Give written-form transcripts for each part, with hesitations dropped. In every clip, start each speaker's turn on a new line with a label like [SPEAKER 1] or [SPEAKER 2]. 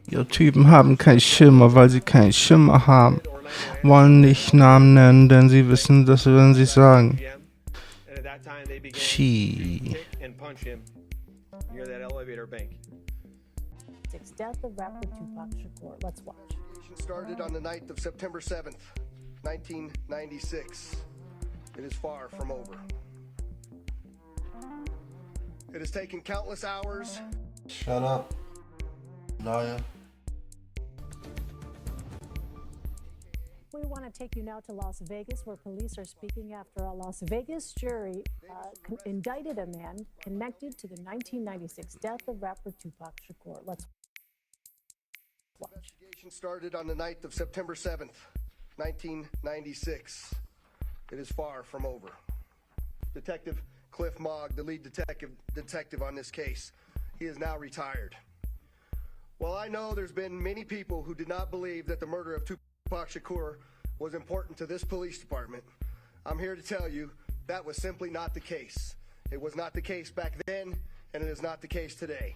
[SPEAKER 1] Ja, Typen haben keinen Schimmer, weil sie keinen Schimmer haben. Wollen nicht Namen nennen, denn sie wissen, dass wenn sie sagen. She.
[SPEAKER 2] Death of rapper Tupac Shakur. Let's watch.
[SPEAKER 3] Started on the night of September 7th, 1996. It is far from over. It has taken countless hours.
[SPEAKER 4] Shut up, liar.
[SPEAKER 2] We want to take you now to Las Vegas, where police are speaking after a Las Vegas jury indicted a man connected to the 1996 death of rapper Tupac Shakur. Let's watch.
[SPEAKER 3] Investigation started on the night of September 7th, 1996. It is far from over. Detective Cliff Mogg, the lead detective on this case, he is now retired. Well, I know there's been many people who did not believe that the murder of Tupac Shakur was important to this police department. I'm here to tell you that was simply not the case. It was not the case back then, and it is not the case today.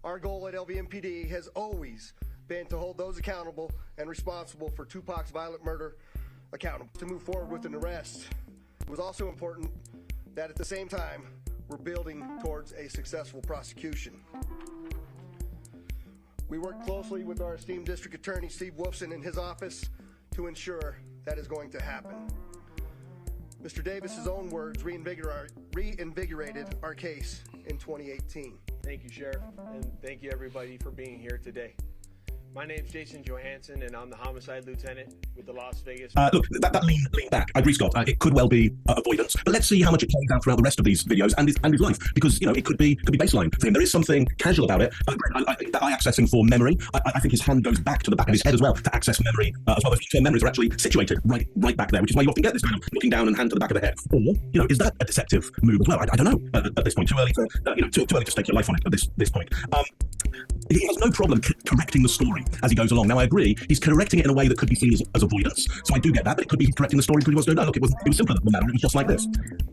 [SPEAKER 3] Our goal at LVMPD has always been to hold those accountable and responsible for Tupac's violent murder accountable. To move forward with an arrest, it was also important that at the same time, we're building towards a successful prosecution. We work closely with our esteemed District Attorney, Steve Wolfson, in his office to ensure that is going to happen. Mr. Davis's own words reinvigorated our case in 2018.
[SPEAKER 5] Thank you, Sheriff, and thank you everybody for being here today. My name's Jason Johansson, and I'm the homicide lieutenant with the Las Vegas.
[SPEAKER 6] Look, that lean back. I agree, Scott. It could well be avoidance, but let's see how much it plays out throughout the rest of these videos and his life, because it could be baseline for him. There is something casual about it. That eye accessing for memory. I think his hand goes back to the back of his head as well to access memory as well. Those short-term memories are actually situated right back there, which is why you often get this kind of looking down and hand to the back of the head. Or is that a deceptive move as well? I don't know at this point. Too early to stake your life on it at this point. He has no problem correcting the story as he goes along. Now, I agree, he's correcting it in a way that could be seen as avoidance. So I do get that, but it could be correcting the story because he wants to go, no, look, it was simpler than that. It was just like this.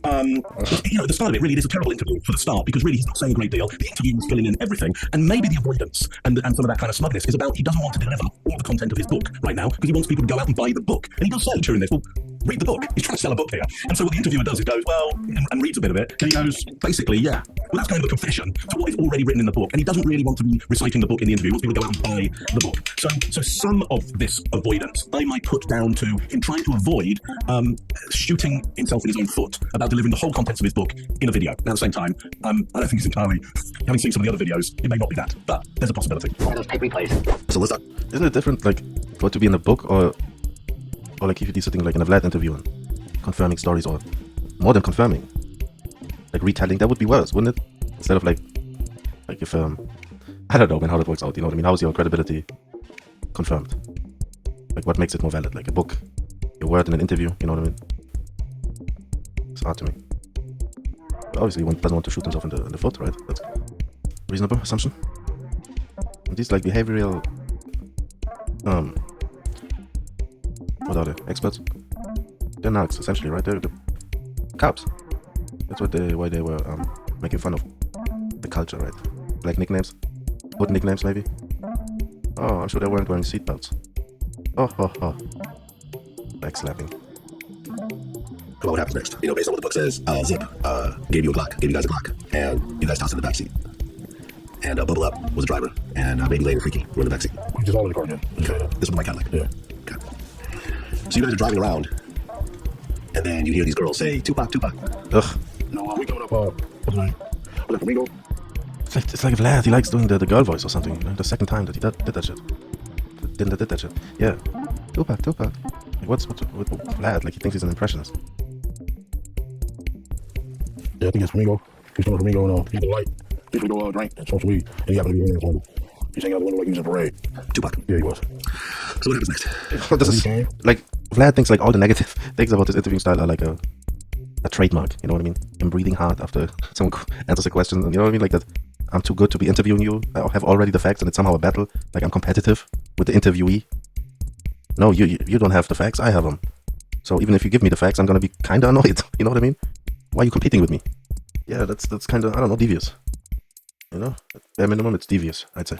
[SPEAKER 6] The start of it really is a terrible interview for the start, because really he's not saying a great deal. The interview is filling in everything, and maybe the avoidance and some of that kind of smugness is about he doesn't want to deliver all the content of his book right now because he wants people to go out and buy the book. And he does say during this, well, read the book. He's trying to sell a book here. And so what the interviewer does is goes, well, and reads a bit of it, and he goes, basically, yeah, well, that's kind of a confession to what is already written in the book. And he doesn't really want to be reciting the book in the interview. He wants people to go out and buy the book. So some of this avoidance I might put down to him trying to avoid shooting himself in his own foot about delivering the whole contents of his book in a video. Now, at the same time, I don't think he's entirely, having seen some of the other videos, it may not be that, but there's a possibility.
[SPEAKER 4] Those tape replays.
[SPEAKER 7] So listen, isn't it different, like, for it to be in a book or like Keefe D sitting like in a Vlad interview and confirming stories, or more than confirming, like retelling? That would be worse, wouldn't it? Instead of like if I don't know, man, how that works out. You know what I mean? How's your credibility confirmed? Like, what makes it more valid? Like a book, your word in an interview. You know what I mean? It's hard to me. But obviously, one doesn't want to shoot himself in the foot, right? That's a reasonable assumption. And these like behavioral what are they? Experts? They're narcs, essentially, right? They're the cops. That's why they were making fun of the culture, right? Black nicknames, hood nicknames, maybe. Oh, I'm sure they weren't wearing seatbelts. Oh. Backslapping.
[SPEAKER 8] Well, what happens next? Based on what the book says, Zip gave you guys a Glock, and you guys tossed it in the backseat. And Bubble Up was a driver, and maybe later Freaky were in the backseat.
[SPEAKER 4] Just all in the car, yeah.
[SPEAKER 8] Okay. This was my Cadillac.
[SPEAKER 4] Yeah.
[SPEAKER 8] Okay. So you guys are driving around, and then you hear these girls say, Tupac.
[SPEAKER 7] Ugh.
[SPEAKER 4] No, we coming up, what's his name? Was that Flamingo?
[SPEAKER 7] It's like Vlad, he likes doing the girl voice or something. The second time that he did that shit. Did that shit. Yeah. Tupac. Like, what's with Vlad? Like, he thinks he's an impressionist.
[SPEAKER 4] Yeah, I think it's Flamingo. He's going to Flamingo and he's the light. He's going to go drink and smoke some weed. And he happened to be here. He's hanging out the window like he was in a parade.
[SPEAKER 8] Tupac.
[SPEAKER 4] Yeah, he was.
[SPEAKER 8] So what happens next?
[SPEAKER 7] This is, like, Vlad thinks like all the negative things about his interviewing style are like a trademark, you know what I mean? Him breathing hard after someone answers a question, you know what I mean? Like that, I'm too good to be interviewing you. I have already the facts, and it's somehow a battle. Like I'm competitive with the interviewee. No, you don't have the facts. I have them. So even if you give me the facts, I'm gonna be kind of annoyed. You know what I mean? Why are you competing with me? Yeah, that's kind of, I don't know, devious. You know, at bare minimum, it's devious, I'd say.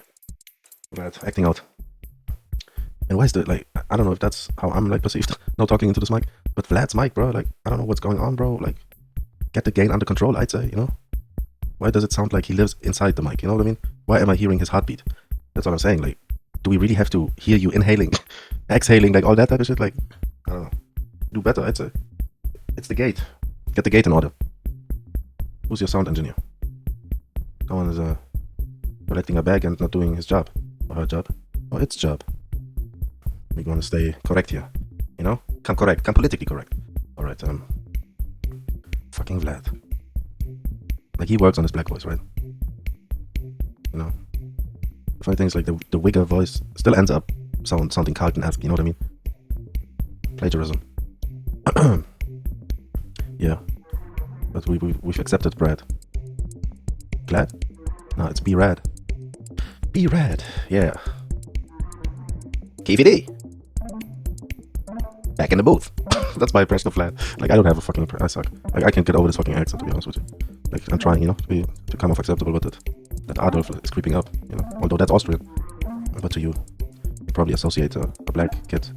[SPEAKER 7] Vlad acting out. And why is that, like, I don't know if that's how I'm, like, perceived, not talking into this mic, but Vlad's mic, bro, like, I don't know what's going on, bro, like, get the gain under control, I'd say, you know? Why does it sound like he lives inside the mic, you know what I mean? Why am I hearing his heartbeat? That's what I'm saying, like, do we really have to hear you inhaling, exhaling, like, all that type of shit? Like, I don't know. Do better, I'd say. It's the gate. Get the gate in order. Who's your sound engineer? Someone is, collecting a bag and not doing his job, or her job, or its job. We're gonna stay correct here, you know? Come correct, come politically correct. Alright, fucking Vlad. Like, he works on his black voice, right? You know? The funny thing is, like, the wigger voice still ends up sounding Carlton-esque, you know what I mean? Plagiarism. Yeah. But we've accepted Brad. Glad? No, it's B-Rad. B-Rad, yeah. Keefe D. Back in the booth. That's my impression of Vlad. Like, I don't have a fucking I suck. Like, I can't get over this fucking accent, to be honest with you. Like, I'm trying, you know, to come off acceptable, but that Adolf is creeping up, you know. Although that's Austrian. But to you probably associate a black kid.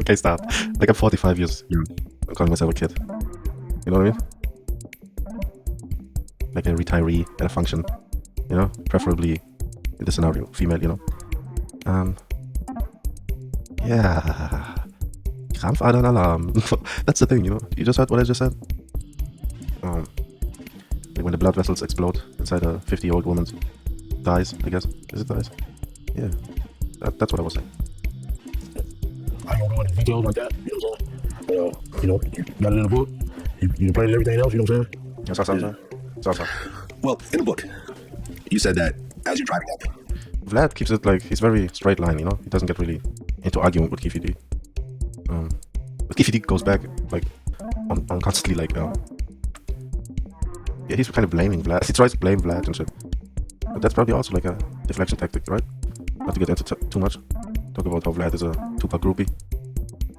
[SPEAKER 7] Okay, stop. Like, I'm 45 years young. I'm calling myself a kid. You know what I mean? Like a retiree at a function. You know? Preferably, in this scenario, female, you know? Yeah. Krampfadern-Alarm. That's the thing, you know? You just heard what I just said? Like when the blood vessels explode inside a 50-year-old woman's thighs, I guess. Is it thighs? Yeah. That's what I was saying.
[SPEAKER 4] I don't go into details like that, you know what I'm saying? You know, you got it in the book. You played everything else, you know what I'm saying?
[SPEAKER 7] That's what I'm saying.
[SPEAKER 8] Well, in the book, you said that as you're driving up.
[SPEAKER 7] Vlad keeps it like, he's very straight line, you know? He doesn't get really into arguing with Keefe D. But Keefe D goes back, like, on constantly, like, yeah, he's kind of blaming Vlad. He tries to blame Vlad and shit. But that's probably also like a deflection tactic, right? Not to get into too much. Talk about how Vlad is a Tupac groupie.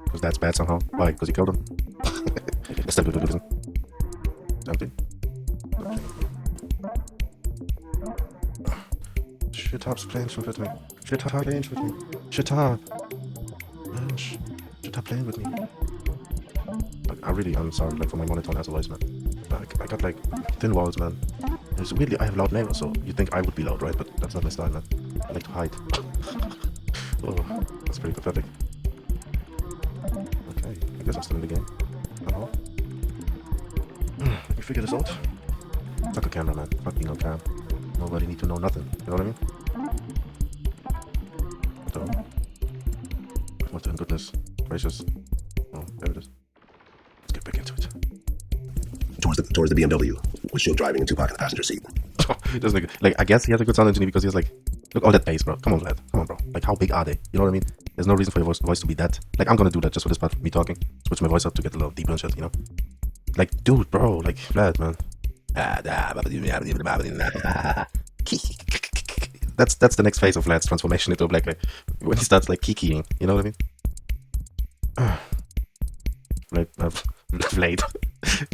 [SPEAKER 7] Because that's bad somehow. Why? Because he killed him. Let's step into the Empty. Shut up, playing with me. Shut up, playing with me. Shut up. Man, shut up playing with me. Like, I'm sorry, like, for my monotone as a voice, man. Like, I got, like, thin walls, man. It's weirdly, I have loud neighbors, so you think I would be loud, right? But that's not my style, man. I like to hide. Oh, that's pretty pathetic. Okay, I guess I'm still in the game. Uh-huh. Let me figure this out. Fuck a camera, man. Fuck being on cam. Nobody need to know nothing. You know what I mean? So, what the goodness gracious. Oh, there it is. Let's get back into it.
[SPEAKER 8] Towards the BMW, with Shield driving and Tupac in the passenger seat.
[SPEAKER 7] Doesn't like, I guess he has a good sound engineer because he has like, look, all that bass, bro. Come on, Vlad. Come on, bro. Like, how big are they? You know what I mean? There's no reason for your voice to be that. Like, I'm gonna do that just for this part, me talking. Switch my voice up to get a little deeper and shit, you know? Like, dude, bro. Like, Vlad, man. That's the next phase of Vlad's transformation into a black guy. When he starts, like, kikiing. You know what I mean? Vlad.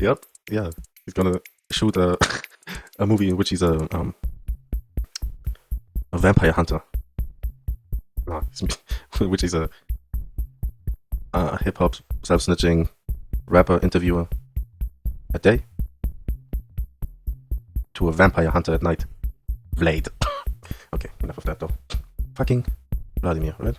[SPEAKER 7] Yep. Yeah. He's gonna shoot a movie in which he's a vampire hunter. No, which is a hip-hop self-snitching rapper interviewer at day to a vampire hunter at night. Vlad. Okay, enough of that though. Fucking Vladimir, right?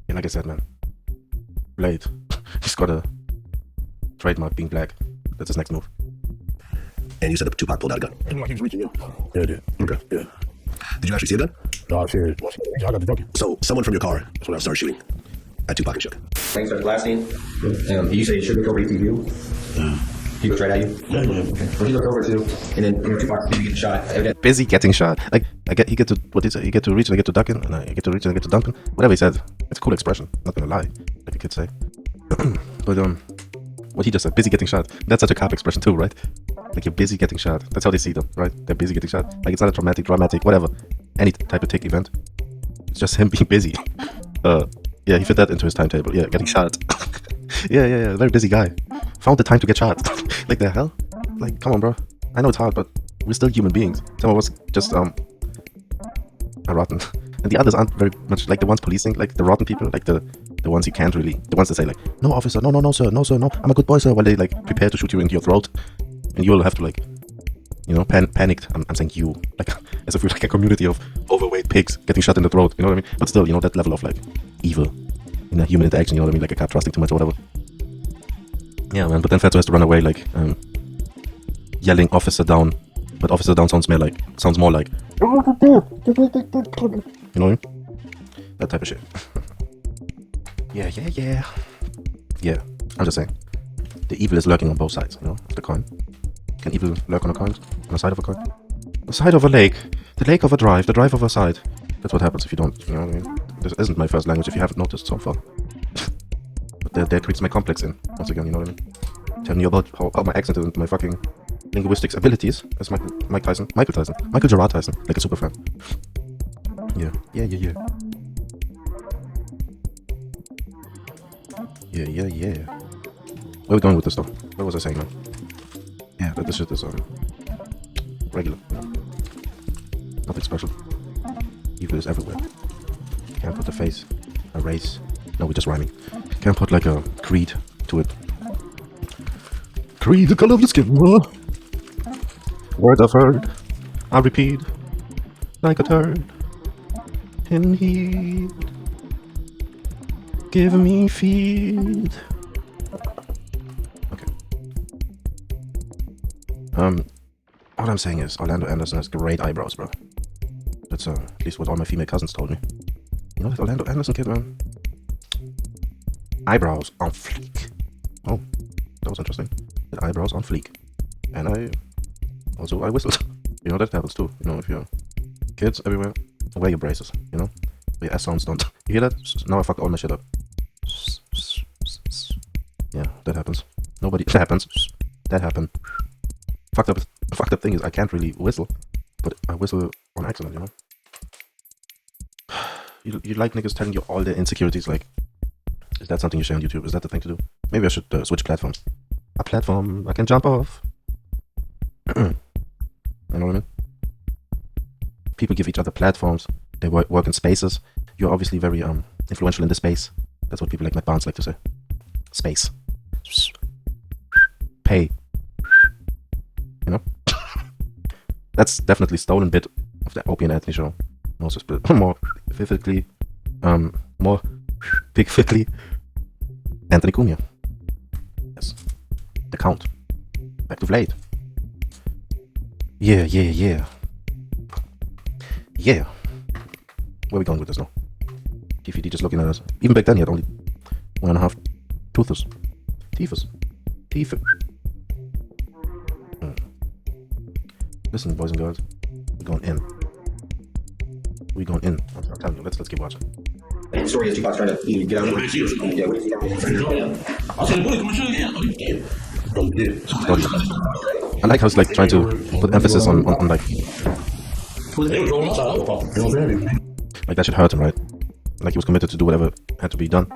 [SPEAKER 7] Yeah, like I said, man. Vlad. He's got a trademark being black. That's his next move.
[SPEAKER 8] And you said that Tupac pulled out a gun.
[SPEAKER 4] It looked like he was reaching you. Yeah, it did. Okay. Yeah.
[SPEAKER 8] Did you actually see a gun?
[SPEAKER 4] No, I see it. I got the ducky.
[SPEAKER 8] So someone from your car started shooting at Tupac and Shook.
[SPEAKER 9] Thing starts blasting. You say Sugar looked over to you. He looked right at you.
[SPEAKER 4] Yeah.
[SPEAKER 9] Okay. Well, he looked over too, and then Tupac getting shot.
[SPEAKER 7] Busy getting shot. Like, he get to, what did he say? He get to reach and I get to ducking, and I get to reach and I get to dumping. Whatever he said. It's a cool expression. Not gonna lie, like the kids say. But what he just said, busy getting shot. That's such a cop expression too, right? Like, you're busy getting shot. That's how they see them, right? They're busy getting shot. Like, it's not a dramatic, whatever. Any type of tick event. It's just him being busy. Yeah, he fit that into his timetable. Yeah, getting shot. Yeah. Very busy guy. found the time to get shot. Like the hell? Like, come on, bro. I know it's hard, but we're still human beings. Some of us just are rotten, and the others aren't very much like the ones policing, like the rotten people, like the ones you can't really, the ones that say like, no officer, no sir, no sir, no, I'm a good boy sir, while they like prepare to shoot you into your throat, and you'll have to like, you know, panicked. I'm saying you, like as if we're like a community of overweight pigs getting shot in the throat. You know what I mean? But still, you know, that level of like evil in a human interaction. You know what I mean? Like a cat trusting too much or whatever. Yeah, man. But then Fatso has to run away, like yelling "officer down," but "officer down" sounds more like you know what I mean? That type of shit. Yeah. I'm just saying, the evil is lurking on both sides, you know, of the coin. Can evil lurk on a coin? On the side of a coin? The side of a lake. The lake of a drive. The drive of a side. That's what happens if you don't, you know what I mean? This isn't my first language if you haven't noticed so far. But there creeps my complex in, once again, you know what I mean? Telling you about how my accent is and my fucking linguistics abilities as Michael Gerard Tyson, like a super fan. Yeah. Where are we going with this though? What was I saying now? Yeah, that this shit is regular, you know? Nothing special. Evil is everywhere. Can't put a face, a race. No, we're just rhyming. Can't put like a creed to it. Creed, the color of your skin. Word I've heard, I repeat, like a turd in heat. Give me feed. Okay. What I'm saying is, Orlando Anderson has great eyebrows, bro. That's at least what all my female cousins told me. You know that Orlando Anderson kid, man? Eyebrows on fleek. Oh, that was interesting. The eyebrows on fleek. And I whistled. You know, that happens too. You know, if you're kids everywhere, wear your braces, you know? Your S sounds don't. You hear that? Now I fucked all my shit up. Yeah, that happens. That happens. That happened. Fucked up thing is I can't really whistle, but I whistle on accident, you know? You like niggas telling you all their insecurities, like, is that something you share on YouTube? Is that the thing to do? Maybe I should switch platforms. A platform I can jump off. You know what I mean? People give each other platforms. They work in spaces. You're obviously very influential in the space. That's what people like Matt Barnes like to say. Space. Pay. You know? That's definitely stolen bit of the Opie and Anthony show. More vividly, Anthony Cumia. Yes. The Count. Back to Vlad. Yeah. Where are we going with this now? Keefe D just looking at us. Even back then he had only 1.5 toothes. Teeth. Listen, boys and girls. We're going in. I'm telling you, let's keep watching.
[SPEAKER 9] The story is Tupac's trying to get out of
[SPEAKER 7] I like how it's like trying to put emphasis on like that should hurt him, right? Like he was committed to do whatever had to be done.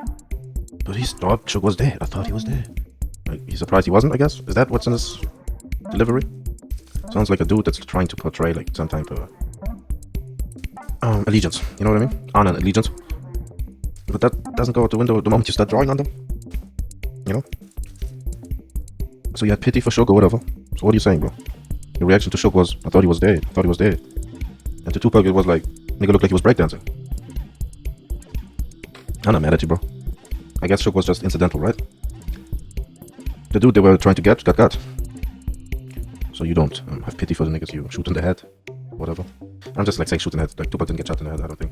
[SPEAKER 7] But he thought Suge was dead. I thought he was dead. Like he's surprised he wasn't, I guess. Is that what's in his delivery? Sounds like a dude that's trying to portray like some type of allegiance. You know what I mean? Honor and allegiance. But that doesn't go out the window the moment you start drawing on them. You know? So you had pity for Suge or whatever. So what are you saying, bro? Your reaction to Suge was, I thought he was dead. And to Tupac it was like, nigga looked like he was breakdancing. I'm not mad at you, bro. I guess Suge was just incidental, right? The dude they were trying to get, got. So you don't have pity for the niggas you shoot in the head. Whatever. I'm just like saying shoot in the head. Like Tupac didn't get shot in the head, I don't think.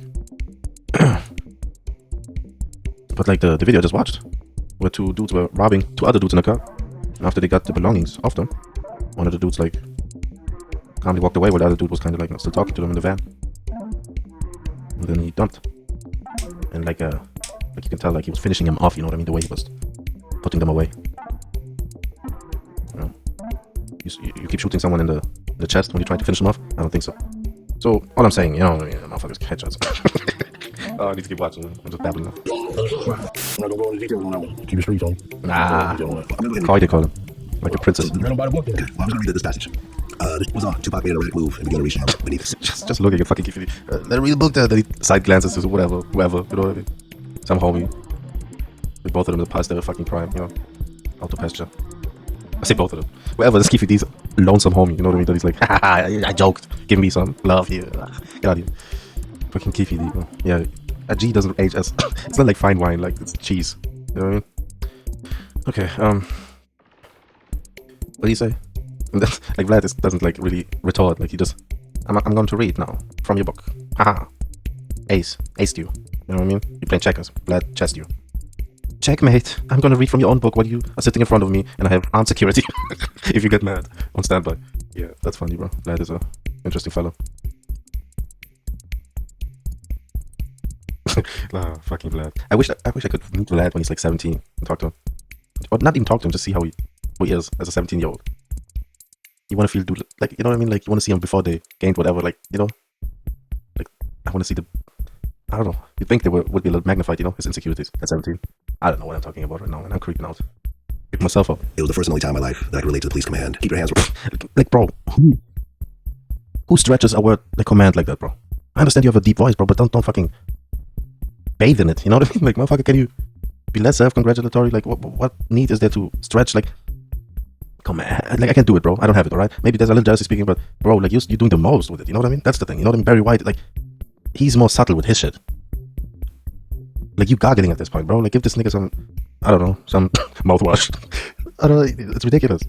[SPEAKER 7] But like the video I just watched, where two dudes were robbing two other dudes in a car. And after they got the belongings off them, one of the dudes like calmly walked away while the other dude was kind of like still talking to them in the van. And then he dumped. And like you can tell like he was finishing him off, you know what I mean? The way he was putting them away. You know? You keep shooting someone in the chest when you're trying to finish them off? I don't think so. So all I'm saying, you know, motherfuckers headshots. Oh, I need to keep watching. I'm just babbling now.
[SPEAKER 4] I'm not gonna go into details on that one. Keep it streets on.
[SPEAKER 7] Nah.
[SPEAKER 8] I'm gonna go ahead and
[SPEAKER 7] Koi they call him. Like a princess.
[SPEAKER 4] Read about the book then.
[SPEAKER 8] well, I'm just gonna read this passage. This was on. Tupac made a erratic move and began to reach down beneath his.
[SPEAKER 7] Just looking at fucking Keefe D. Let me read the book there. Then he side glances to whoever, you know what I mean? Some homie. With both of them past their fucking prime, you know? Out to pasture. I say both of them. Whatever, this Keefe D's lonesome homie, you know what I mean? That he's like, haha, I joked. Give me some love here. Get out of here. Fucking Keefe D, bro. Yeah, a G doesn't age as. It's not like fine wine, like it's cheese. You know what I mean? Okay, what do you say? Like Vlad doesn't like really retort, like he just, I'm going to read now from your book. Haha. Aced you. You know what I mean? You're playing checkers. Vlad chessed you. Checkmate. I'm gonna read from your own book while you are sitting in front of me and I have armed security. If you get mad on standby. Yeah, that's funny, bro. Vlad is a interesting fellow. Nah, fucking Vlad. I wish I could meet Vlad when he's like 17 and talk to him. Or not even talk to him, just see how he is as a 17-year-old. You want to feel, dude, like, you know what I mean? Like, you want to see him before they gained whatever, like, you know? Like, I want to see I don't know. You'd think they would be a little magnified, you know, his insecurities at 17. I don't know what I'm talking about right now, and I'm creeping out. Pick myself up.
[SPEAKER 8] It was the first and only time in my life that I could relate to the police command. Keep your hands.
[SPEAKER 7] Like, bro, who stretches a word like command like that, bro? I understand you have a deep voice, bro, but don't fucking bathe in it. You know what I mean? Like, motherfucker, can you be less self-congratulatory? Like, what need is there to stretch? Like, come on, like I can't do it, bro. I don't have it, all right? Maybe there's a little jealousy speaking, but bro, like you're doing the most with it. You know what I mean? That's the thing. You know what I mean? Barry White, like he's more subtle with his shit. Like you gargling at this point, bro. Like give this nigga some, I don't know, some mouthwash. I don't know. It's ridiculous.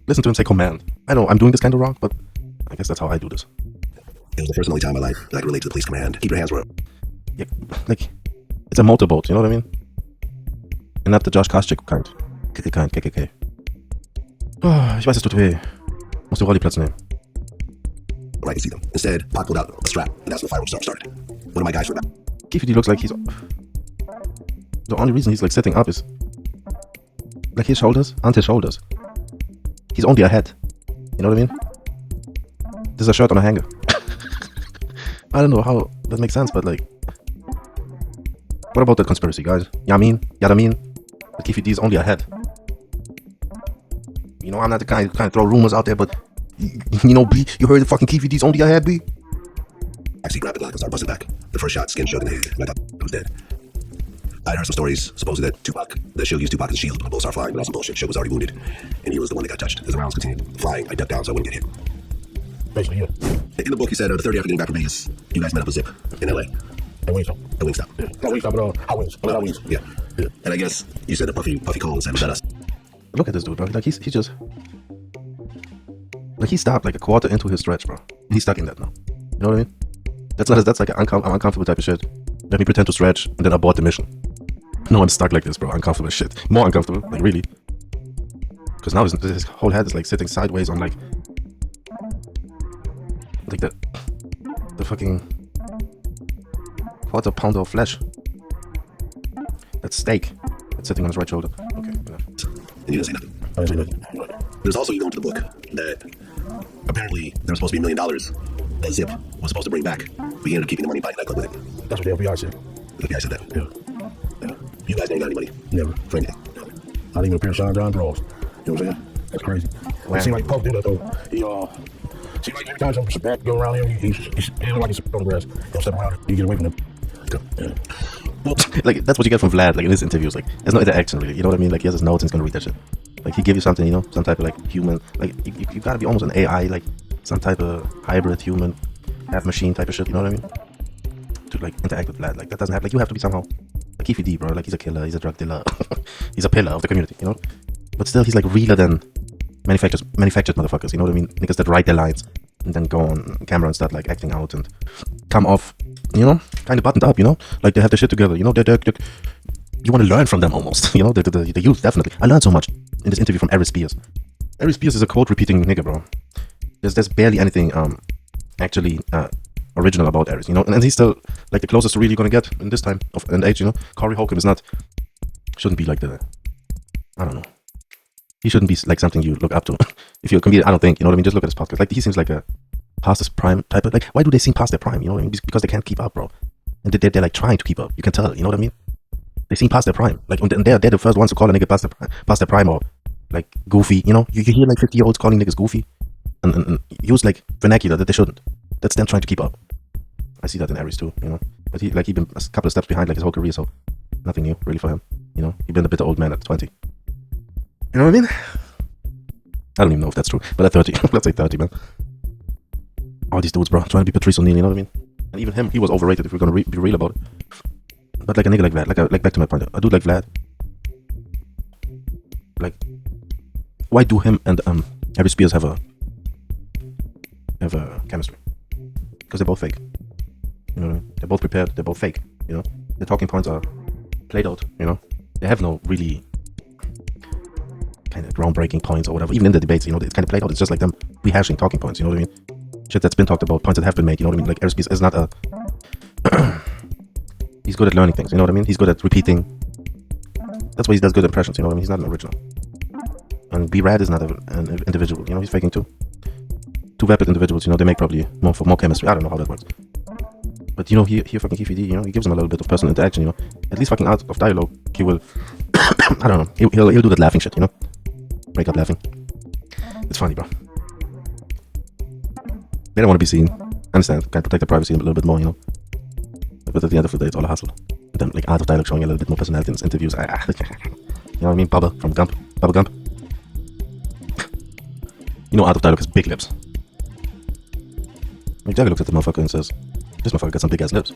[SPEAKER 7] Listen to him say command. I know I'm doing this kind of wrong, but I guess that's how I do this.
[SPEAKER 8] It was the first and only time in my life that I could relate to the police command. Keep your hands where.
[SPEAKER 7] Yeah, like it's a motorboat. You know what I mean? And not the Josh Koscheck kind. KKK. Ich weiß, es tut weh. Musst du Rolliplatz nehmen.
[SPEAKER 8] Right, you see them. Instead, Pac pulled out a strap, and that's when the fireworks started. One of my guys were back.
[SPEAKER 7] Keefe D looks like he's... The only reason he's like sitting up is... Like his shoulders aren't his shoulders. He's only a head. You know what I mean? There's a shirt on a hanger. I don't know how that makes sense, but like... What about that conspiracy, guys? Yamin? That Keefe D is only a head. You know, I'm not the kind to throw rumors out there, but you know, B, you heard the fucking Keefe D's only I had, B?
[SPEAKER 8] Actually grabbed the Glock and started busting back. The first shot, skin shook in the head, and I thought I was dead. I heard some stories, supposedly that Suge used Tupac as a shield when the bullets started flying, but also bullshit. Suge was already wounded, and he was the one that got touched. As the rounds continued flying, I ducked down so I wouldn't get hit.
[SPEAKER 4] Basically, yeah.
[SPEAKER 8] In the book, he said, the third day after getting back from Vegas, you guys met up with Zip in LA.
[SPEAKER 4] At Wingstop.
[SPEAKER 8] At Wingstop.
[SPEAKER 4] Yeah. Not Wingstop, but Hot Wings. Hot Wings.
[SPEAKER 8] Yeah. And I guess you said that Puffy called and said, was that us?
[SPEAKER 7] Look at this dude, bro. Like he's just... Like he stopped like a quarter into his stretch, bro. He's stuck in that now. You know what I mean? That's like an uncomfortable type of shit. Let me pretend to stretch and then abort the mission. No one's stuck like this, bro. Uncomfortable shit. More uncomfortable, like really. Because now his whole head is like sitting sideways on like the fucking quarter pounder of flesh. That steak that's sitting on his right shoulder. Okay, enough.
[SPEAKER 8] And you didn't say nothing.
[SPEAKER 4] I didn't say nothing.
[SPEAKER 8] There's also, you go into the book, that apparently there was supposed to be $1 million that Zip was supposed to bring back, but he ended up keeping the money by the nightclub with him.
[SPEAKER 4] That's what the FBI said.
[SPEAKER 8] The FBI said that.
[SPEAKER 4] Yeah.
[SPEAKER 8] You guys ain't got any money.
[SPEAKER 4] Never.
[SPEAKER 8] For anything.
[SPEAKER 4] Not even a pair of Sean John drawers. You know what I'm saying? That's crazy. It seemed like Puff did that though. He seemed like every time some bad go around here, he's like he's on the grass. He'll step around, you get away from him. Yeah.
[SPEAKER 7] Well, like that's what you get from Vlad, like in his interviews. Like there's no interaction really. You know what I mean? Like he has his notes and he's gonna read that shit. Like he give you something, you know, some type of like human. Like you gotta be almost an AI, like some type of hybrid human, half machine type of shit. You know what I mean? To like interact with Vlad, like that doesn't happen. Like you have to be somehow like Keefe D, bro. Like he's a killer, he's a drug dealer, he's a pillar of the community, you know. But still, he's like realer than manufactured motherfuckers. You know what I mean? Niggas that write their lines and then go on camera and start like acting out and come off, you know, kind of buttoned up. You know, like they have their shit together. You know, they're you want to learn from them almost. You know, the youth definitely. I learned so much in this interview from Aries Spears. Aries Spears is a quote repeating nigga, bro. There's barely anything actually original about Aries, you know, and he's still like the closest to really gonna get in this time of and age, you know. Corey Holcomb shouldn't be like I don't know. He shouldn't be like something you look up to. If you're a comedian, I don't think, you know what I mean? Just look at his podcast. Like he seems like a past his prime type of, like, why do they seem past their prime? You know what I mean? Because they can't keep up, bro. And they're like trying to keep up. You can tell, you know what I mean? they seem past their prime. Like, and they're the first ones to call a nigga past their prime, or like goofy. You know, you hear like 50-year-olds calling niggas goofy, and use like vernacular that they shouldn't. That's them trying to keep up. I see that in Aries too, you know. But he been a couple of steps behind like his whole career, so nothing new really for him. You know, he been a bitter old man at 20. You know what I mean? I don't even know if that's true, but at 30, let's say 30, man. All these dudes, bro, trying to be Patrice O'Neal, you know what I mean? And even him, he was overrated if we're gonna be real about it. But like a nigga like Vlad, like back to my point, a dude like Vlad, like, why do him and Harry Spears have a chemistry? Because they're both fake. You know what I mean? They're both prepared, they're both fake, you know? The talking points are played out, you know? They have no really kind of groundbreaking points or whatever. Even in the debates, you know, it's kind of played out. It's just like them rehashing talking points, you know what I mean? Shit that's been talked about, points that have been made, you know what I mean? Like, Harry Spears is not a... He's good at learning things, you know what I mean? He's good at repeating. That's why he does good impressions, you know what I mean? He's not an original. And B-Rad is not an individual, you know? He's faking too. Two vapid individuals, you know, they make probably more chemistry. I don't know how that works. But, you know, here fucking Keefe D, you know, he gives him a little bit of personal interaction, you know? At least fucking out of dialogue, he will... I don't know. He'll do that laughing shit, you know? Break up laughing. It's funny, bro. They don't want to be seen. I understand. Can protect their privacy a little bit more, you know? But at the end of the day, it's all a hustle. And then, like, out of dialogue showing a little bit more personality in his interviews. You know what I mean? Bubba from Gump. Bubba Gump. You know, out of dialogue has big lips. Like, Jagger looks at the motherfucker and says, this motherfucker got some big ass lips.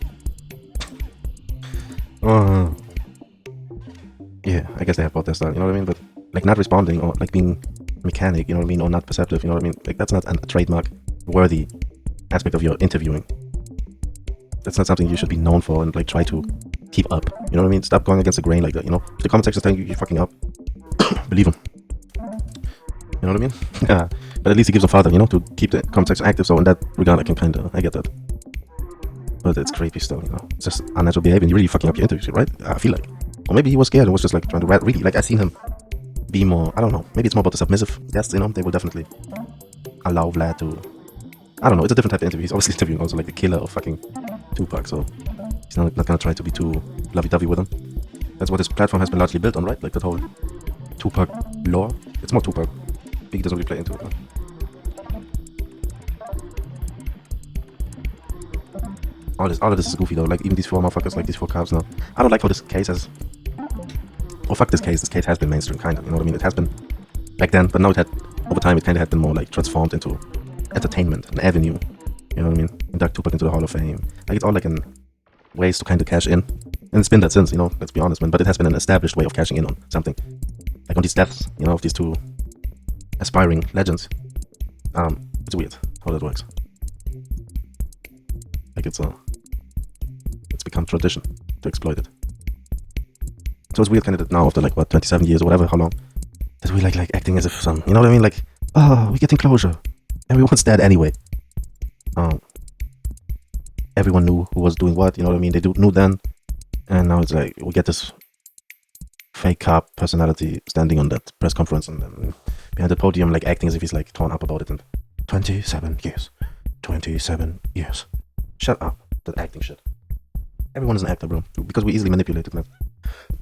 [SPEAKER 7] Yeah, I guess they have both their style, you know what I mean? But, like, not responding or, like, being mechanic, you know what I mean? Or not perceptive, you know what I mean? Like, that's not a trademark worthy aspect of your interviewing. That's not something you should be known for and like try to keep up. You know what I mean? Stop going against the grain like that, you know? The comment section's telling you you're fucking up. Believe him. You know what I mean? Yeah. But at least he gives a father, you know, to keep the comment section active. So in that regard, I get that. But it's creepy still, you know? It's just unnatural behavior. You're really fucking up your interviews, right? I feel like. Or maybe he was scared and was just like trying to really, like I seen him be more, I don't know. Maybe it's more about the submissive guests, you know? They will definitely allow Vlad to, I don't know, it's a different type of interview. He's obviously interviewing also like the killer of fucking Tupac, so he's not gonna try to be too lovey-dovey with him. That's what this platform has been largely built on, right? Like that whole Tupac lore. It's more Tupac. Biggie doesn't really play into it, man. All of this is goofy though. Like even these four motherfuckers, like these four cops now. I don't like how this case has. Oh fuck this case. This case has been mainstream, kind of. You know what I mean? It has been back then, but now it had over time. It kind of had been more like transformed into entertainment, an avenue. You know what I mean? Induct Tupac into the Hall of Fame. Like it's all like in ways to kind of cash in, and it's been that since. You know, let's be honest, man. But it has been an established way of cashing in on something, like on these deaths. You know, of these two aspiring legends. It's weird how that works. Like it's become tradition to exploit it. So it's weird kind of that now after like what 27 years or whatever, how long, that we like acting as if some, you know what I mean? Like, oh, we're getting closure. Everyone's dead anyway. Everyone knew who was doing what, you know what I mean? They knew then, and now it's like we get this fake cop personality standing on that press conference and then behind the podium, like acting as if he's like torn up about it. And 27 years, 27 years. Shut up, that acting shit. Everyone is an actor, bro, because we easily manipulate it, man.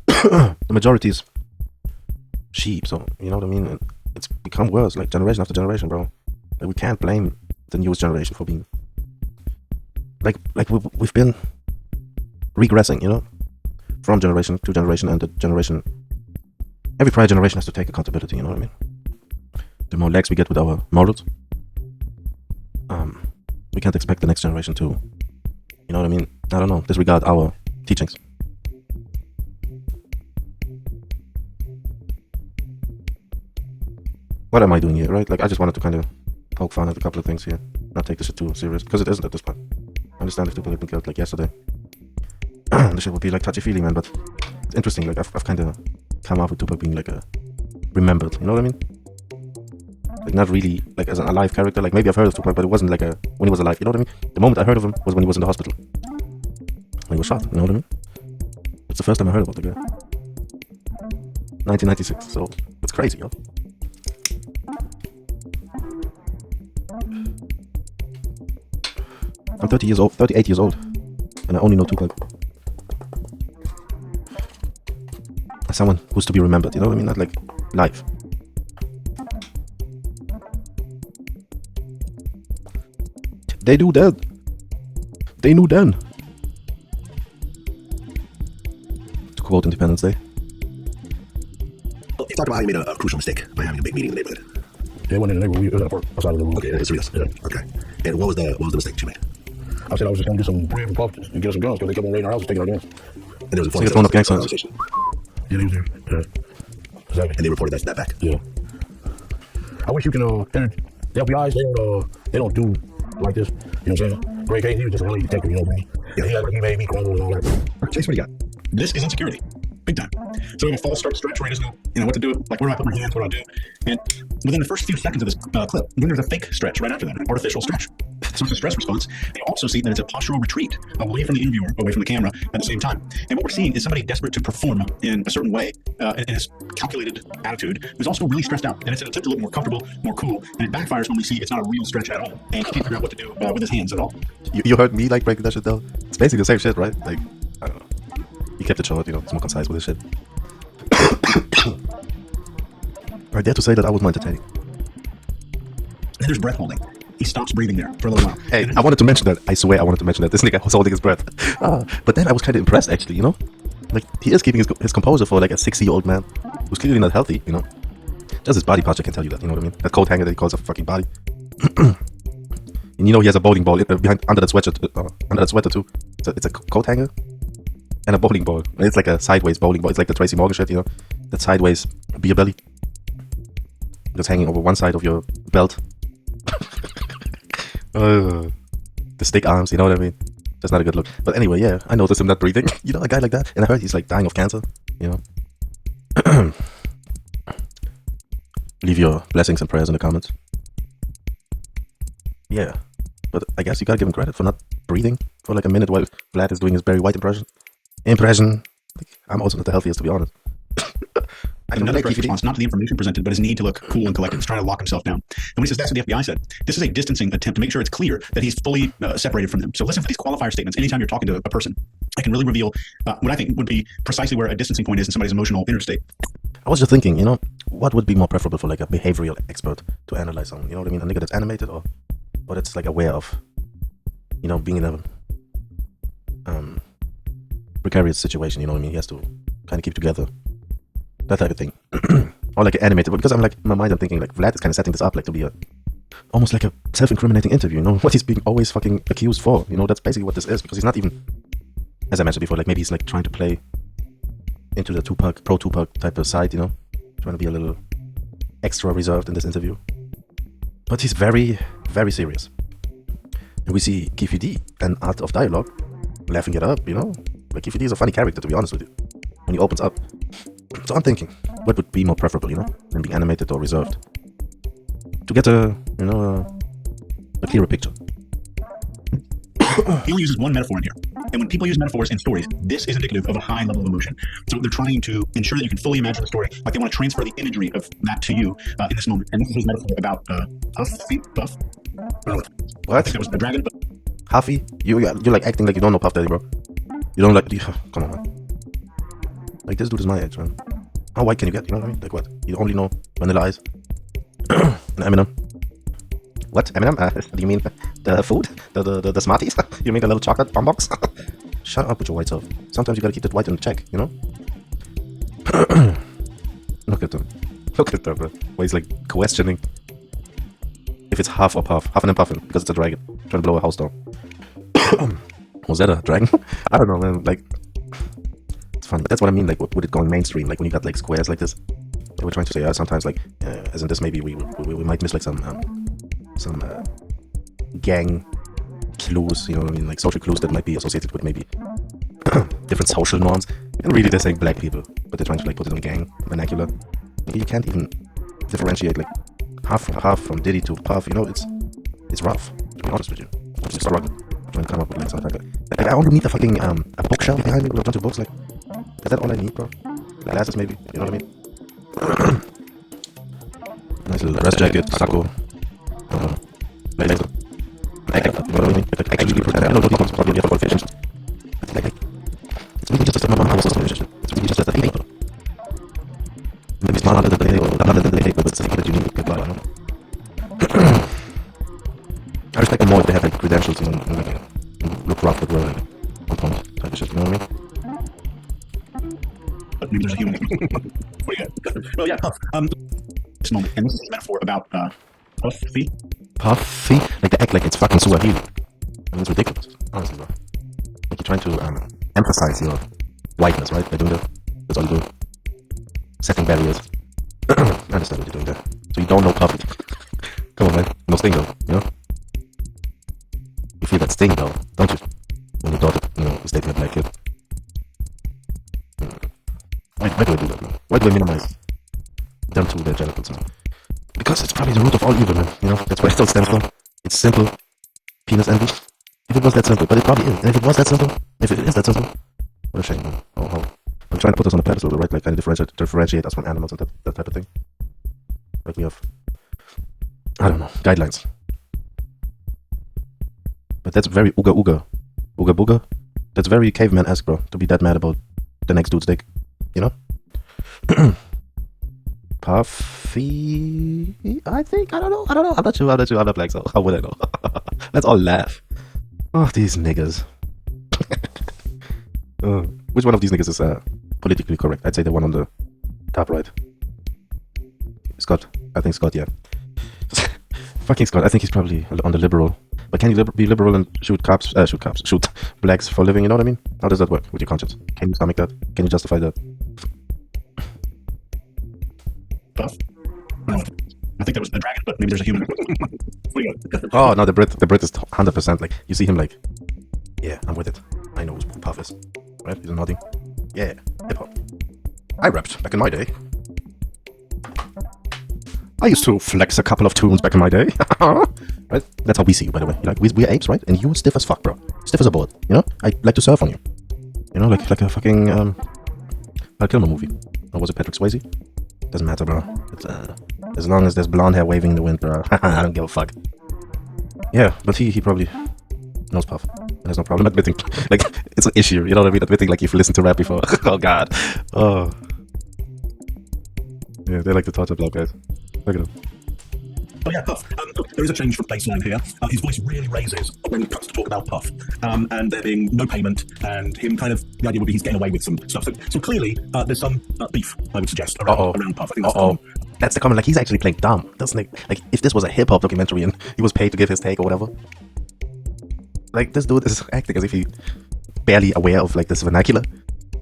[SPEAKER 7] The majority is sheep, so you know what I mean. And it's become worse, like generation after generation, bro. Like we can't blame the newest generation for being like we've been regressing, you know, from generation to generation, and the generation, every prior generation has to take accountability. You know what I mean? The more lax we get with our morals, we can't expect the next generation to, you know what I mean? I don't know, disregard our teachings. What am I doing here, right? Like I just wanted to kind of poke fun at a couple of things here, not take this shit too serious, because it isn't at this point. I understand if people had been killed like yesterday. The shit would be like touchy-feely, man, but it's interesting. Like I've kind of come off with Tupac being like a remembered, you know what I mean? Like not really like as an alive character. Like maybe I've heard of Tupac, but it wasn't like when he was alive, you know what I mean? The moment I heard of him was when he was in the hospital. When he was shot, you know what I mean? It's the first time I heard about the guy. 1996, so it's crazy, yo. I'm 38 years old, and I only know Tupac. someone who's to be remembered, you know what I mean? Not like live. They do that. They knew then. To quote Independence Day.
[SPEAKER 8] You talked about how you made a crucial mistake by having a big meeting in the neighborhood.
[SPEAKER 4] Yeah, one in the neighborhood. We was outside of the room.
[SPEAKER 8] Okay, it's real.
[SPEAKER 4] Yeah.
[SPEAKER 8] Okay. And what was the mistake that you made?
[SPEAKER 4] I said I was just gonna get some bread from Puff and get some guns because they kept on raiding our house and taking our guns.
[SPEAKER 8] And there was a
[SPEAKER 7] So you phone up gang signs.
[SPEAKER 4] Yeah, they was there. Yeah. Exactly.
[SPEAKER 8] And they reported that back.
[SPEAKER 4] Yeah. I wish you can. The FBI, they don't do like this. You know what I'm saying? Greg Hayes, he was just a LA detective. You know what I mean? Yeah, he made me crumble and all that.
[SPEAKER 6] Chase, what do you got? This is insecurity. Big time. So we have a false start stretch where he doesn't know, what to do. Like, where do I put my hands? What do I do? And within the first few seconds of this clip, then there's a fake stretch right after that, an artificial stretch. So it's a stress response. You also see that it's a postural retreat away from the interviewer, away from the camera at the same time. And what we're seeing is somebody desperate to perform in a certain way, in his calculated attitude, who's also really stressed out. And it's an attempt to look more comfortable, more cool. And it backfires when we see it's not a real stretch at all. And he can't figure out what to do with his hands at all.
[SPEAKER 7] You heard me like breaking that shit down? It's basically the same shit, right? Like, I don't know. He kept it short, you know, it's more concise with his shit. I dare to say that I was more entertaining.
[SPEAKER 6] And there's breath holding. He stops breathing there for a little while.
[SPEAKER 7] Hey, I wanted to mention that. I swear I wanted to mention that. This nigga was holding his breath. But then I was kind of impressed, actually, you know? Like, he is keeping his composure for like a 60-year-old man who's clearly not healthy, you know? Just his body posture can tell you that, you know what I mean? That coat hanger that he calls a fucking body. And you know he has a bowling ball behind under that sweater too. It's a coat hanger and a bowling ball. And it's like a sideways bowling ball. It's like the Tracy Morgan shit, you know? That sideways beer belly. That's hanging over one side of your belt. The stick arms, you know what I mean? That's not a good look. But anyway, yeah, I noticed him not breathing. You know, a guy like that. And I heard he's like dying of cancer, you know? Leave your blessings and prayers in the comments. Yeah, but I guess you gotta give him credit for not breathing for like a minute while Vlad is doing his Barry White impression. Like, I'm also not the healthiest, to be honest. I don't
[SPEAKER 6] Another
[SPEAKER 7] like
[SPEAKER 6] stress
[SPEAKER 7] Keefe D.
[SPEAKER 6] response, not to the information presented, but his need to look cool and collected. He's trying to lock himself down. And when he says that's what the FBI said, this is a distancing attempt to make sure it's clear that he's fully separated from them. So listen for these qualifier statements anytime you're talking to a person. I can really reveal what I think would be precisely where a distancing point is in somebody's emotional interstate.
[SPEAKER 7] I was just thinking, you know, what would be more preferable for like a behavioral expert to analyze someone? You know what I mean? A nigga that's animated or that's like aware of, you know, being in a precarious situation, you know what I mean? He has to kind of keep together. That type of thing. Or like an animated, because I'm like, in my mind I'm thinking like Vlad is kind of setting this up like to be almost like a self-incriminating interview, you know? What he's being always fucking accused for, you know? That's basically what this is, because he's not even, as I mentioned before, like maybe he's like trying to play into the Tupac, pro-Tupac type of side, you know? Trying to be a little extra reserved in this interview. But he's very, very serious. And we see Keefe D, an art of dialogue, laughing it up, you know? Like Keefe D is a funny character, to be honest with you, when he opens up. So I'm thinking, what would be more preferable, you know, than being animated or reserved? To get a clearer picture.
[SPEAKER 6] He only uses one metaphor in here. And when people use metaphors in stories, this is indicative of a high level of emotion. So they're trying to ensure that you can fully imagine the story, like they want to transfer the imagery of that to you in this moment. And this is his metaphor about Puff.
[SPEAKER 7] What?
[SPEAKER 6] I think that was the dragon. But
[SPEAKER 7] Huffy? You're like acting like you don't know Puff Daddy, bro. You don't like... Come on, man. Like, this dude is my age, man. How white can you get? You know what I mean? Like, what? You only know Vanilla Ice. And Eminem. What? Eminem? Do you mean the food? The Smarties? You mean the little chocolate bomb box? Shut up with your white self. Sometimes you gotta keep that white in check, you know? Look at them. Look at them, bro. Where he's like questioning if it's Huff or Puff. Huffing and puffing, because it's a dragon. Trying to blow a house down. Was that a dragon? I don't know, man. Like, it's funny. But that's what I mean, like, with it going mainstream. Like, when you got, like, squares like this. They were trying to say, sometimes, like, as in this, maybe we might miss, like, some gang clues, you know what I mean? Like, social clues that might be associated with maybe different social norms. And really, they're saying black people, but they're trying to, like, put it in gang vernacular. You can't even differentiate, like, half from Diddy to Puff, you know? It's rough, to be honest with you. I'm just struggling. Trying to come up with like something like that. I only need a fucking a bookshelf behind me with a bunch of books. Like, is that all I need, bro? Glasses, maybe. You know what I mean? Nice little dress jacket, sacco, blazer, you know what I mean? Like, actually, I don't know what these probably have qualifications. Like, it's really just a mama house system. It's really just a thing. harder the day or the harder the day, but it's the thing that you need to get by, you know? I respect them more if they have like credentials and like, look rough but we're like on point type of shit, you know what I mean?
[SPEAKER 4] But maybe there's a human. What do you got? Well, yeah, Puff. This moment, and this is a metaphor about Puffy.
[SPEAKER 7] Puffy? Like they act like it's fucking Swahili. I mean, it's ridiculous, honestly, bro. Like you're trying to emphasize your whiteness, right? By doing that. That's all you do. Setting barriers. I understand what you're doing there. So you don't know Puffy. Come on, man. No sting though, you know? You feel that sting though, don't you? When your daughter, you know, is dating a black kid. Why do I do that, man? Why do I minimize them to their genitals? Because it's probably the root of all evil, man. You know, that's where it all stems from. It's simple. Penis envy. If it was that simple, but it probably is. And if it was that simple, if it is that simple, what a shame, man. Oh. I'm trying to put us on a pedestal, right? Like, kind of differentiate us from animals and that type of thing. Like we have, I don't know, guidelines. But that's very ooga booga. That's very caveman-esque, bro. To be that mad about the next dude's dick, you know? Puffy, I think. I don't know. I'm not sure. I'm not black, so how would I know? Let's all laugh. Oh, these niggas. Which one of these niggas is politically correct? I'd say the one on the top right. Scott. I think Scott, yeah. Fucking Scott. I think he's probably on the liberal. But can you be liberal and shoot blacks for a living? You know what I mean? How does that work with your conscience? Can you stomach that? Can you justify that?
[SPEAKER 4] Puff. I think that was the dragon, but maybe there's a human.
[SPEAKER 7] Oh no, the Brit is 100%. Like you see him, like, yeah, I'm with it. I know who Puff is, right? He's nodding. Yeah, hip hop. I rapped back in my day. I used to flex a couple of tunes back in my day. Right? That's how we see you, by the way. Like we're apes, right? And you're stiff as fuck, bro. Stiff as a board. You know? I like to surf on you. You know, like a fucking Val Kilmer movie. Or was it Patrick Swayze? Doesn't matter, bro. It's, as long as there's blonde hair waving in the wind, bro. I don't give a fuck. Yeah, but he probably knows Puff. There's no problem admitting. Like, it's an issue, you know what I mean? Admitting like you've listened to rap before. Oh, God. Oh. Yeah, they like to torture black guys. Look at him.
[SPEAKER 6] Oh yeah, Puff. There is a change from baseline here. His voice really raises when he comes to talk about Puff, and there being no payment, and him kind of, the idea would be he's getting away with some stuff. So clearly, there's some beef, I would suggest, around Puff. I think
[SPEAKER 7] that's the comment. Like, he's actually playing dumb, doesn't he? Like, if this was a hip hop documentary and he was paid to give his take or whatever, like, this dude is acting as if he's barely aware of like this vernacular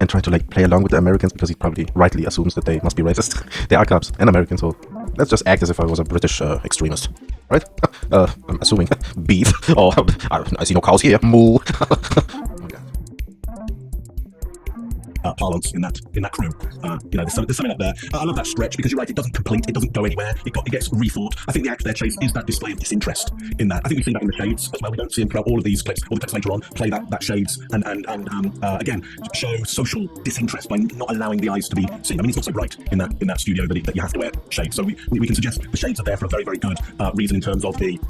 [SPEAKER 7] and trying to like play along with the Americans because he probably rightly assumes that they must be racist. They are cops and Americans, so let's just act as if I was a British extremist, right? I'm assuming beef. Oh, I see no cows here. Moo.
[SPEAKER 6] Parlance in that crew. You know, there's something up there. I love that stretch because you're right, it doesn't complete, it doesn't go anywhere, it gets rethought. I think the act there, Chase, is that display of disinterest in that. I think we see that in the Shades as well. We don't see him throughout all of these clips, all the clips later on, play that Shades and again, show social disinterest by not allowing the eyes to be seen. I mean, it's also right in that studio that you have to wear shades. So we can suggest the shades are there for a very, very good reason in terms of the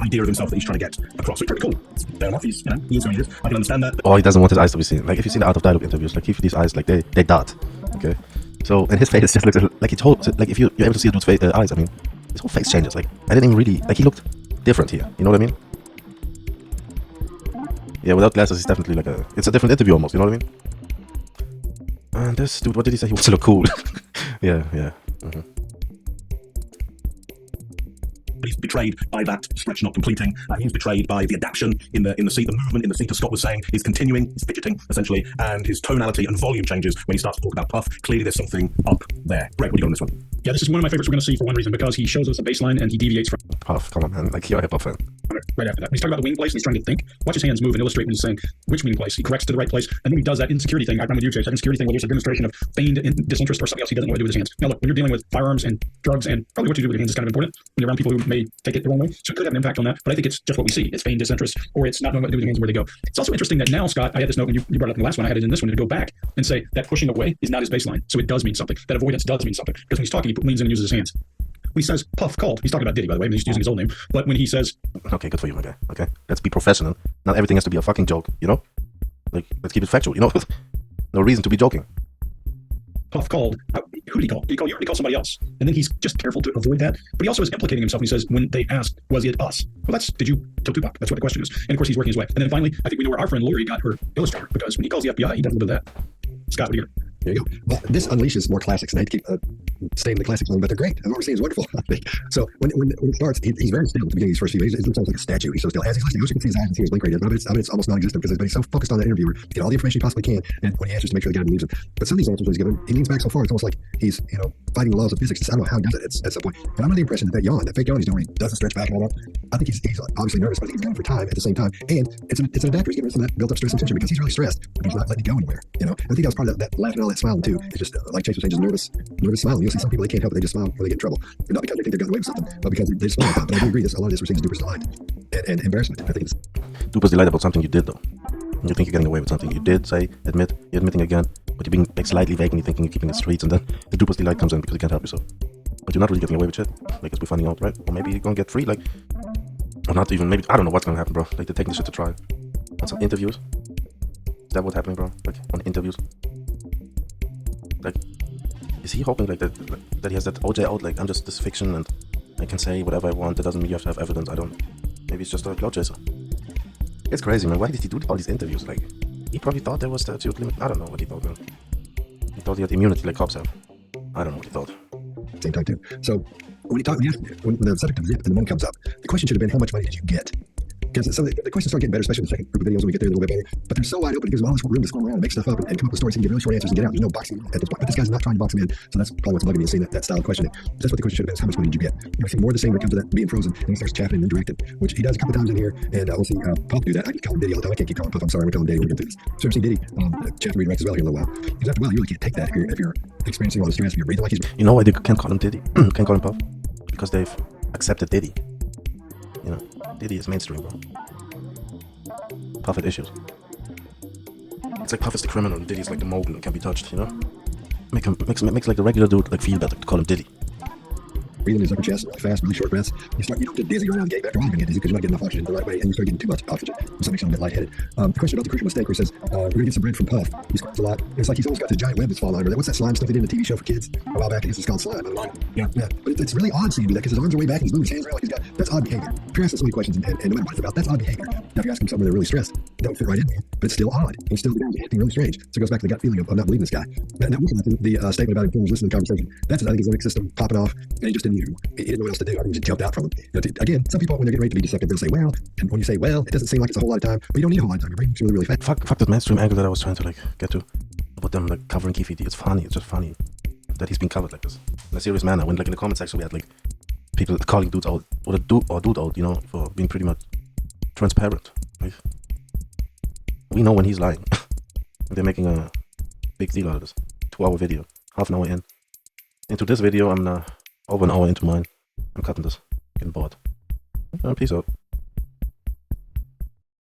[SPEAKER 6] idea of himself that he's trying to get across. So pretty cool. Fair enough, he's who he is. I can understand that.
[SPEAKER 7] Oh, he doesn't want his eyes to be seen. Like, if you see the Art of Dialogue interviews, like Keefe D's eyes, like they dart. Okay, so and his face just looks like it's whole. Like, if you're able to see a dude's face, eyes, I mean, his whole face changes. Like, I didn't even really like, he looked different here. You know what I mean? Yeah, without glasses, he's definitely like it's a different interview almost. You know what I mean? And this dude, what did he say? He wants to look cool. yeah. Mm-hmm.
[SPEAKER 6] He's betrayed by that stretch not completing. He's betrayed by the adaptation in the seat, the movement in the seat, as Scott was saying, is continuing, he's fidgeting, essentially, and his tonality and volume changes when he starts to talk about Puff. Clearly there's something up there. Greg, what do you got on this one?
[SPEAKER 10] Yeah, this is one of my favorites we're going to see for one reason, because he shows us a baseline and he deviates from
[SPEAKER 7] Puff. Come on, man. Like, you're a hip-hop fan.
[SPEAKER 10] Right after that. When he's talking about the wing place and he's trying to think, watch his hands move and illustrate when he's saying which wing place. He corrects to the right place, and then he does that insecurity thing. I'm with you, Chase. That insecurity thing where there's a demonstration of feigned disinterest or something else he doesn't know what to do with his hands. Now look, when you're dealing with firearms and drugs, and probably what you do with your hands is kind of important when you're around people who may take it the wrong way. So it could have an impact on that, but I think it's just what we see. It's feigned disinterest, or it's not knowing what to do with your hands and where they go. It's also interesting that now, Scott, I had this note when you brought it up in the last one, I had it in this one, to go back and say that pushing away is not his baseline. So it does mean something. That avoidance does mean something. Because when he's talking, he leans in and uses his hands. When he says Puff called, he's talking about Diddy, by the way, he's using his old name. But when he says,
[SPEAKER 7] okay, good for you, my guy. Okay, let's be professional. Not everything has to be a fucking joke, you know? Like, let's keep it factual, you know? No reason to be joking.
[SPEAKER 10] Puff called, who did he call? Did he call you or did he call somebody else? And then he's just careful to avoid that. But he also is implicating himself. He says, when they asked, was it us? Well, did you kill Tupac? That's what the question is. And of course, he's working his way. And then finally, I think we know where our friend Lori got her illustrator, because when he calls the FBI, he does a little bit of that. Scott, what do you hear?
[SPEAKER 8] There you go. Well, this unleashes more classics, and I hate to keep staying in the classic line, but they're great. And what we're seeing is wonderful, I think. So when it starts, he's very still at the beginning of these first few days. It looks like a statue. He's so still. As he's listening, you can see his eyes and see his blink rate. It's almost non-existent because he's so focused on that interviewer to get all the information he possibly can, and when he answers to make sure the guy believes him. But some of these answers he's given, he leans back so far, it's almost like he's fighting the laws of physics. I don't know how he does it at some point. But I'm under the impression that fake yawn he's doing, he doesn't stretch back and all that. I think he's obviously nervous, but I think he's going for time at the same time. And it's an adapter. He's giving some of that built up stress and tension because he's really stressed, but he's not letting it go anywhere. I think that was part of that laughing and all that smiling too. It's just like Chase was saying, just nervous smiling. You'll see some people, they can't help it, they just smile when they get in trouble. Not because they think they're getting away with something, but because they just smile. But I do agree, a lot of this we're seeing is Duper's delight and embarrassment. I think it's
[SPEAKER 7] Duper's delight about something you did, though. You think you're getting away with something you did, you're admitting again, but you're being slightly vague and you're thinking you're keeping the streets, and then the Duper's delight comes in because you can't help yourself. But you're not really getting away with shit, as we're finding out, right? Or maybe you're gonna get free, or not even, maybe, I don't know what's gonna happen, bro. They're taking this shit to trial. On some interviews. Is that what's happening, bro? On interviews? Is he hoping that he has that OJ out, I'm just this fiction and I can say whatever I want, that doesn't mean you have to have evidence, maybe it's just a cloud chaser. It's crazy, man. Why did he do all these interviews? He probably thought there was statute limit. I don't know what he thought, man. He thought he had immunity like cops have. I don't know what he thought.
[SPEAKER 8] Same time too. So when the subject of zip and the money comes up, the question should have been, how much money did you get? Because the questions start getting better, especially in the second group of videos when we get there a little bit better. But they're so wide open, it gives them all this room to scroll around and make stuff up and come up with stories and give really short answers and get out. There's no boxing at this point. But this guy's not trying to box him in. So that's probably what's bugging me, seeing that style of questioning. That's what the question should have been, is how much money did you get? I see more of the same when it comes to that being frozen, and he starts chaffing and indirecting, which he does a couple of times in here. And we'll see Puff do that. I can call him Diddy all the time. I can't keep calling Puff. I'm sorry, I'm going to call him Diddy when we get through this. So I'm seeing Diddy chaff and redirect as well here in a little while. Because after a while, you really can't take that if you're experiencing all the stress, if you're breathing like he's...
[SPEAKER 7] You know why they can't call him Diddy? Can't call him Puff? Because they've accepted Diddy. Diddy is mainstream, bro. Puff had issues. It's like Puff is the criminal and Diddy's like the mogul and can be touched, Makes like the regular dude feel better to call him Diddy.
[SPEAKER 8] Breathing his upper chest really fast, really short breaths. You don't get dizzy right out of the gate. After all, you get dizzy because you're not getting enough oxygen the right way, and you start getting too much oxygen. So that makes you a bit lightheaded. The question about the crucial mistake where he says, we're going to get some bread from Puff. He squirts a lot. It's like he's almost got this giant web that's falling under. What's that slime stuff they did in the TV show for kids a while back? I guess it's called slime. Yeah. But it's really odd seeing him do that because his arms are way back and he's moving his hands around like that's odd behavior. If you're asking so many questions and no matter what it's about, that's odd behavior. Now if you ask him something they're really stressed, don't fit right in there. But it's still odd. He's still acting really strange. So it goes back to the gut feeling of not believing this guy. Now looking at the statement about him listening to the conversation, that's I think his limbic system popping off, and he just didn't know what else to do. I think he just jumped out from him. Again, some people when they're getting ready to be deceptive, they'll say, well, and when you say well, it doesn't seem like it's a whole lot of time, but you don't need a whole lot of time. Your brain's really, really fast.
[SPEAKER 7] Fuck that mainstream angle that I was trying to get to about them covering Keefe D. It's funny. It's just funny that he's been covered like this in a serious manner. When in the comment section we had people calling dudes out or dude out, for being pretty much transparent. We know when he's lying. They're making a big deal out of this. 2-hour video, half an hour into this video. I'm over an hour into mine. I'm cutting this. Getting bored. Peace out.